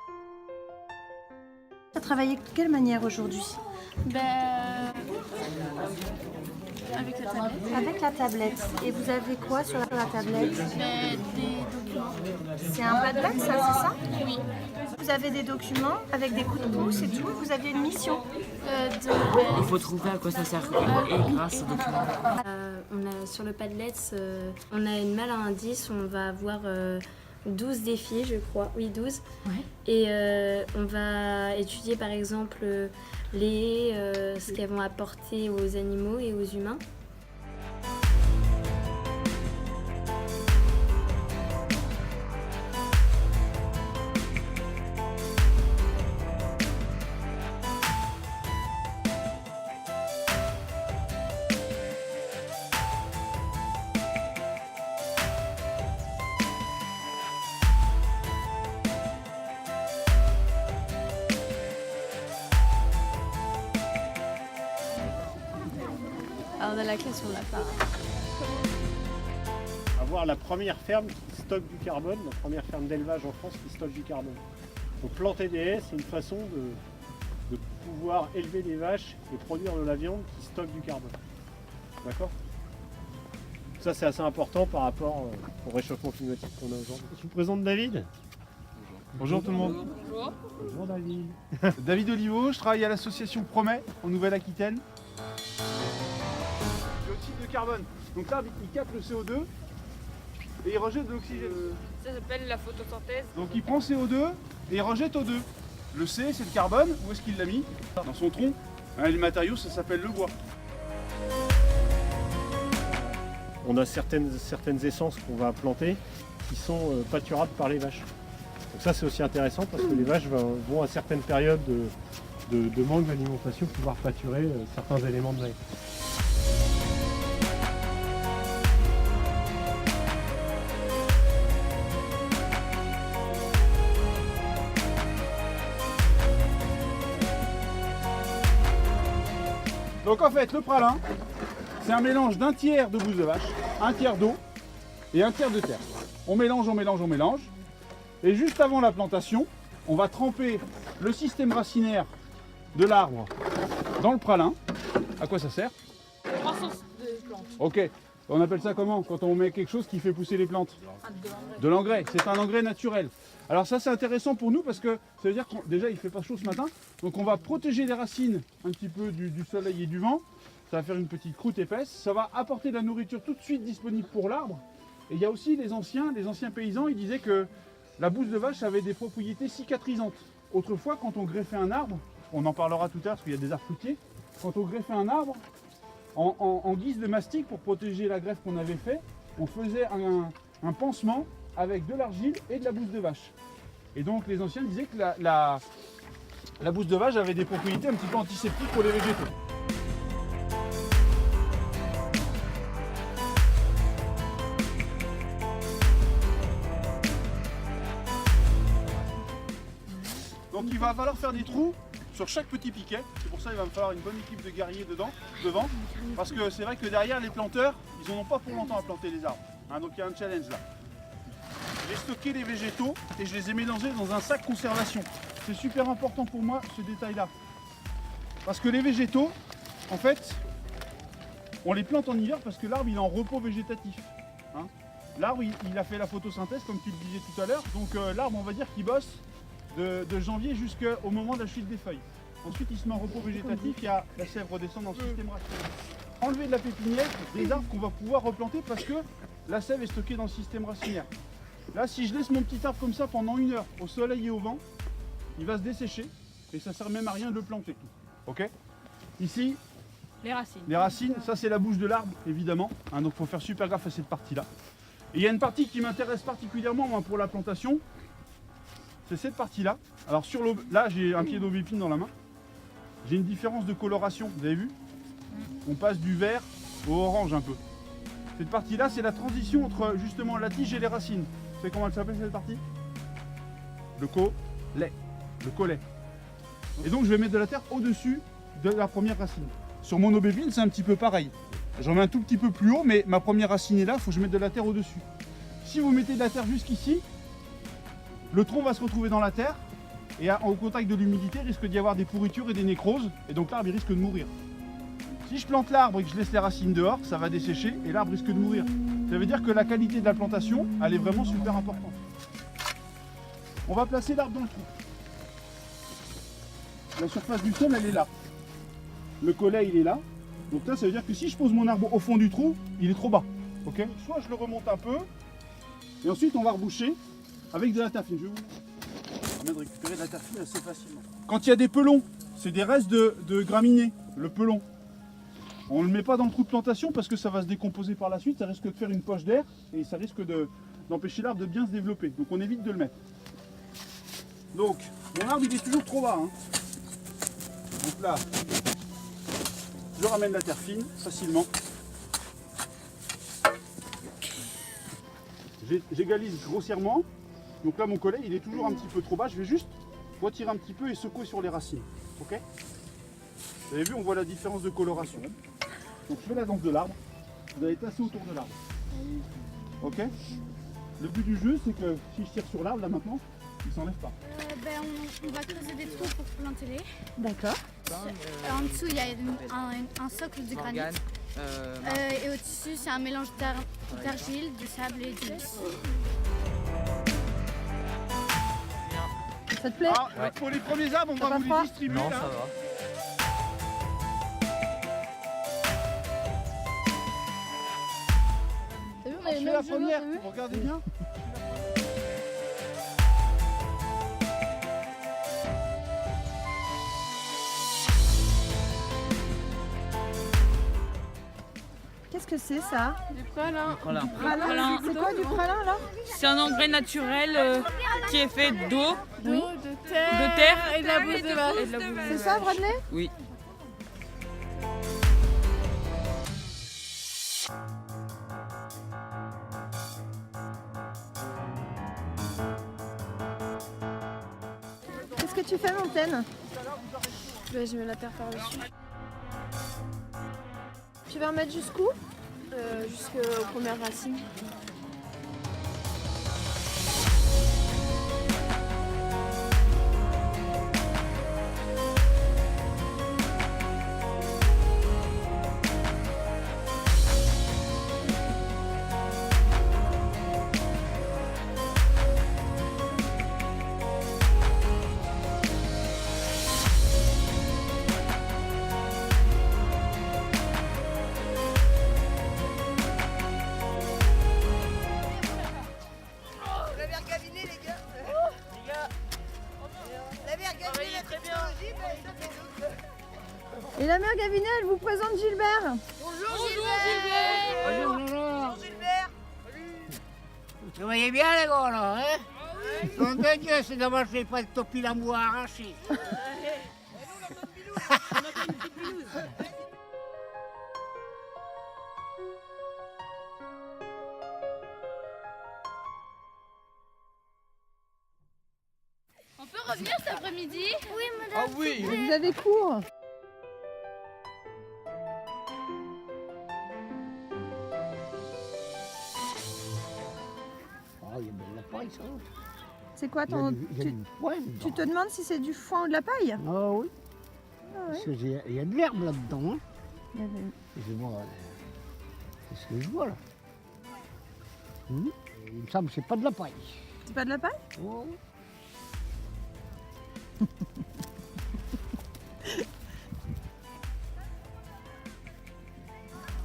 Tu as travaillé de quelle manière aujourd'hui? Avec la tablette. Avec la tablette. Et vous avez quoi sur la tablette? Des documents. C'est un Padlet, ça, c'est ça? Oui. Vous avez des documents avec des coups de pouce et tout. Vous aviez une mission. Il faut trouver à quoi ça sert et grâce aux documents. Sur le Padlet, on a une malle à indice, on va avoir 12 défis, je crois. Oui, 12. Ouais. Et on va étudier par exemple ce qu'elles vont apporter aux animaux et aux humains. Alors on a la clé sur la part. Avoir la première ferme qui stocke du carbone, la première ferme d'élevage en France qui stocke du carbone. Donc planter des haies, c'est une façon de pouvoir élever des vaches et produire de la viande qui stocke du carbone. D'accord? Ça c'est assez important par rapport au réchauffement climatique qu'on a aujourd'hui. Je vous présente David. Bonjour tout le monde. Bonjour. Bonjour David. David Oliveau, je travaille à l'association Promet en Nouvelle-Aquitaine. Dioxyde de carbone. Donc là, il capte le CO2 et il rejette de l'oxygène. Ça s'appelle la photosynthèse. Donc il prend CO2 et il rejette O2. Le C, c'est le carbone. Où est-ce qu'il l'a mis? Dans son tronc. Les matériaux, ça s'appelle le bois. On a certaines essences qu'on va planter qui sont pâturables par les vaches. Donc ça c'est aussi intéressant parce que les vaches vont à certaines périodes de manque d'alimentation pouvoir pâturer certains éléments de la haie. Donc en fait, le pralin, c'est un mélange d'un tiers de bouse de vache, un tiers d'eau et un tiers de terre. On mélange, on mélange, on mélange. Et juste avant la plantation, on va tremper le système racinaire de l'arbre dans le pralin. À quoi ça sert? Croissance de plantes. Ok. On appelle ça comment? Quand on met quelque chose qui fait pousser les plantes? De l'engrais. C'est un engrais naturel. Alors ça c'est intéressant pour nous parce que ça veut dire que déjà il fait pas chaud ce matin. Donc on va protéger les racines un petit peu du soleil et du vent. Ça va faire une petite croûte épaisse. Ça va apporter de la nourriture tout de suite disponible pour l'arbre. Et il y a aussi les anciens paysans, ils disaient que la bouse de vache avait des propriétés cicatrisantes. Autrefois, quand on greffait un arbre, on en parlera tout à l'heure parce qu'il y a des arbres fruitiers, quand on greffait un arbre, en guise de mastic pour protéger la greffe qu'on avait fait, on faisait un pansement avec de l'argile et de la bouse de vache. Et donc les anciens disaient que la bouse de vache avait des propriétés un petit peu antiseptiques pour les végétaux. Donc il va falloir faire des trous sur chaque petit piquet. C'est pour ça qu'il va me falloir une bonne équipe de guerriers devant. Parce que c'est vrai que derrière les planteurs, ils n'en ont pas pour longtemps à planter les arbres. Donc il y a un challenge là. J'ai stocké les végétaux et je les ai mélangés dans un sac conservation. C'est super important pour moi ce détail là. Parce que les végétaux, en fait, on les plante en hiver parce que l'arbre il est en repos végétatif. L'arbre il a fait la photosynthèse comme tu le disais tout à l'heure. Donc l'arbre on va dire qu'il bosse de janvier jusqu'au moment de la chute des feuilles. Ensuite il se met en repos végétatif, il y a la sève redescend dans le système racinaire. Enlever de la pépinière des arbres qu'on va pouvoir replanter parce que la sève est stockée dans le système racinaire. Là si je laisse mon petit arbre comme ça pendant 1 heure au soleil et au vent, il va se dessécher et ça sert même à rien de le planter. Ok? Ici, Les racines. les racines, ça c'est la bouche de l'arbre évidemment, donc il faut faire super gaffe à cette partie là. Et il y a une partie qui m'intéresse particulièrement moi, pour la plantation, c'est cette partie là. Alors là j'ai un pied d'aubépine dans la main, j'ai une différence de coloration, vous avez vu? On passe du vert au orange un peu. Cette partie là c'est la transition entre justement la tige et les racines. Vous savez comment elle s'appelle cette partie? Le collet. Le collet. Et donc je vais mettre de la terre au-dessus de la première racine. Sur mon aubépine c'est un petit peu pareil. J'en mets un tout petit peu plus haut, mais ma première racine est là, il faut que je mette de la terre au-dessus. Si vous mettez de la terre jusqu'ici, le tronc va se retrouver dans la terre et au contact de l'humidité, il risque d'y avoir des pourritures et des nécroses, et donc l'arbre il risque de mourir. Si je plante l'arbre et que je laisse les racines dehors, ça va dessécher et l'arbre risque de mourir. Ça veut dire que la qualité de la plantation, elle est vraiment super importante. On va placer l'arbre dans le trou. La surface du sol, elle est là. Le collet, il est là. Donc là, ça veut dire que si je pose mon arbre au fond du trou, il est trop bas. Ok ? Soit je le remonte un peu, et ensuite on va reboucher avec de la taffine. Je vais vous permettre de récupérer de la taffine assez facilement. Quand il y a des pelons, c'est des restes de graminées, le pelon. On ne le met pas dans le trou de plantation parce que ça va se décomposer par la suite, ça risque de faire une poche d'air et ça risque d'empêcher l'arbre de bien se développer. Donc on évite de le mettre. Donc mon arbre il est toujours trop bas. Hein. Donc là, je ramène la terre fine facilement. J'égalise grossièrement. Donc là mon collet il est toujours un petit peu trop bas. Je vais juste retirer un petit peu et secouer sur les racines. Ok ? Vous avez vu, on voit la différence de coloration. Donc je fais la danse de l'arbre. Vous allez tasser autour de l'arbre. Ok ? Le but du jeu, c'est que si je tire sur l'arbre, là maintenant, il ne s'enlève pas. On va creuser des trous pour planter les. D'accord. En dessous, il y a un socle de granit. Et au-dessus, c'est un mélange d'argile, de sable et d'humus. Ça te plaît? Alors, pour les premiers arbres, on va vous les distribuer. Non, là. ça va. T'as vu, on Je a les fais mêmes la cheveux, première, t'as vu? vous regardez bien. Qu'est-ce que c'est ça? Du pralin. Voilà. Pralin. C'est quoi du pralin là? C'est un engrais naturel qui est fait d'eau, De terre et de la bouse de vache. C'est ça, Bradley? Oui. Qu'est-ce que tu fais, Montaigne? Je mets la terre par-dessus. Tu vas en mettre jusqu'où? Jusqu'aux premières racines. Et la mère Gavinet, elle vous présente Gilbert. Bonjour Gilbert. Bonjour Gilbert. Vous voyez bien les gars là, hein? Nom de Dieu, c'est dommage que je n'ai pas de topinamou à arracher. On peut revenir cet après-midi? Oui, madame. Ah oui. Vous avez cours. Oh, il y a de la paille ça. C'est quoi Il y a ton... du foin dedans. Tu te demandes si c'est du foin ou de la paille? Ah oui. Ah ouais. Parce que il y a de l'herbe là-dedans. Hein. Il y avait- Je vois, c'est ce que je vois là. Il me semble que c'est pas de la paille. C'est pas de la paille? Oh, oui.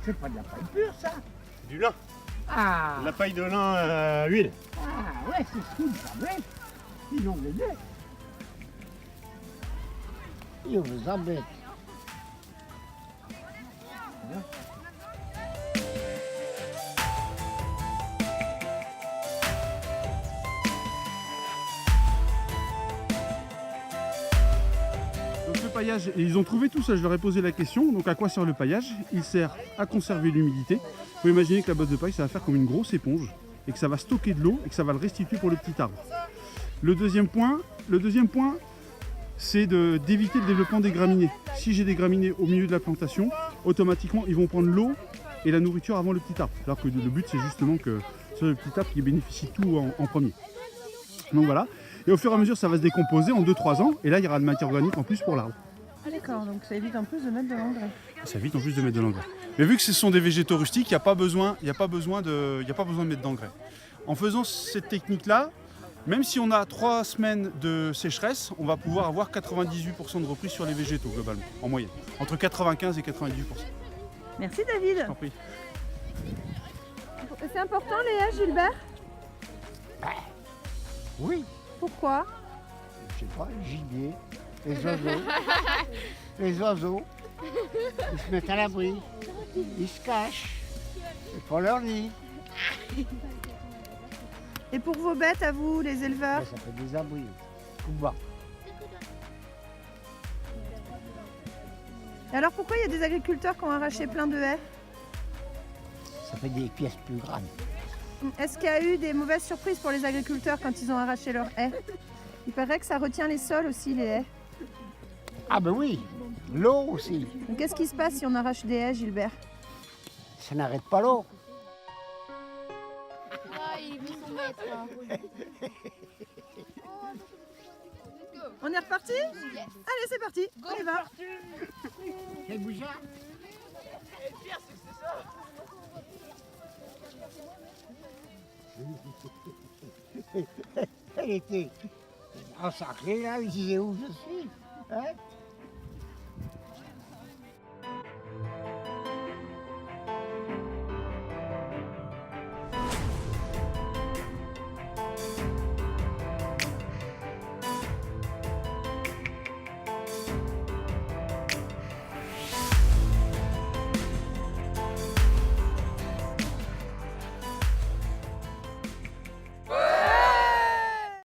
C'est pas de la paille pure ça. Du lin. Ah, La paille de lin à huile. ah ouais, c'est ce qu'il me semblait. Ils l'ont les deux. Ils vous embêtent. Donc le paillage, et ils ont trouvé tout ça, je leur ai posé la question. Donc à quoi sert le paillage? Il sert à conserver l'humidité. Vous pouvez imaginer que la bosse de paille, ça va faire comme une grosse éponge et que ça va stocker de l'eau et que ça va le restituer pour le petit arbre. Le deuxième point, c'est d'éviter le développement des graminées. Si j'ai des graminées au milieu de la plantation, automatiquement ils vont prendre l'eau et la nourriture avant le petit arbre. Alors que le but c'est justement que ce soit le petit arbre qui bénéficie de tout en premier. Donc voilà. Et au fur et à mesure, ça va se décomposer en 2-3 ans. Et là, il y aura de matière organique en plus pour l'arbre. D'accord, donc ça évite en plus de mettre de l'engrais. Ça évite en plus de mettre de l'engrais. Mais vu que ce sont des végétaux rustiques, il n'y a pas besoin de mettre d'engrais. En faisant cette technique-là, même si on a 3 semaines de sécheresse, on va pouvoir avoir 98% de reprise sur les végétaux globalement, en moyenne. Entre 95 et 98%. Merci David. Je t'en prie. C'est important Léa, Gilbert? Oui, Pourquoi? je sais pas, le gibier, les oiseaux. Les oiseaux, ils se mettent à l'abri, ils se cachent, ils font leur nid. Et pour vos bêtes, à vous, les éleveurs? Ça fait des abris, tout bas. Et alors pourquoi il y a des agriculteurs qui ont arraché plein de haies? Ça fait des pièces plus grandes. Est-ce qu'il y a eu des mauvaises surprises pour les agriculteurs quand ils ont arraché leurs haies? Il paraît que ça retient les sols aussi, les haies. Ah ben oui, l'eau aussi, Donc qu'est-ce qui se passe si on arrache des haies, Gilbert? ça n'arrête pas l'eau. Ah, ils vont s'en mettre. On est reparti? Allez, c'est parti, on y va. C'est bougeant. Elle était encerclée là, il disait où je suis. Hein?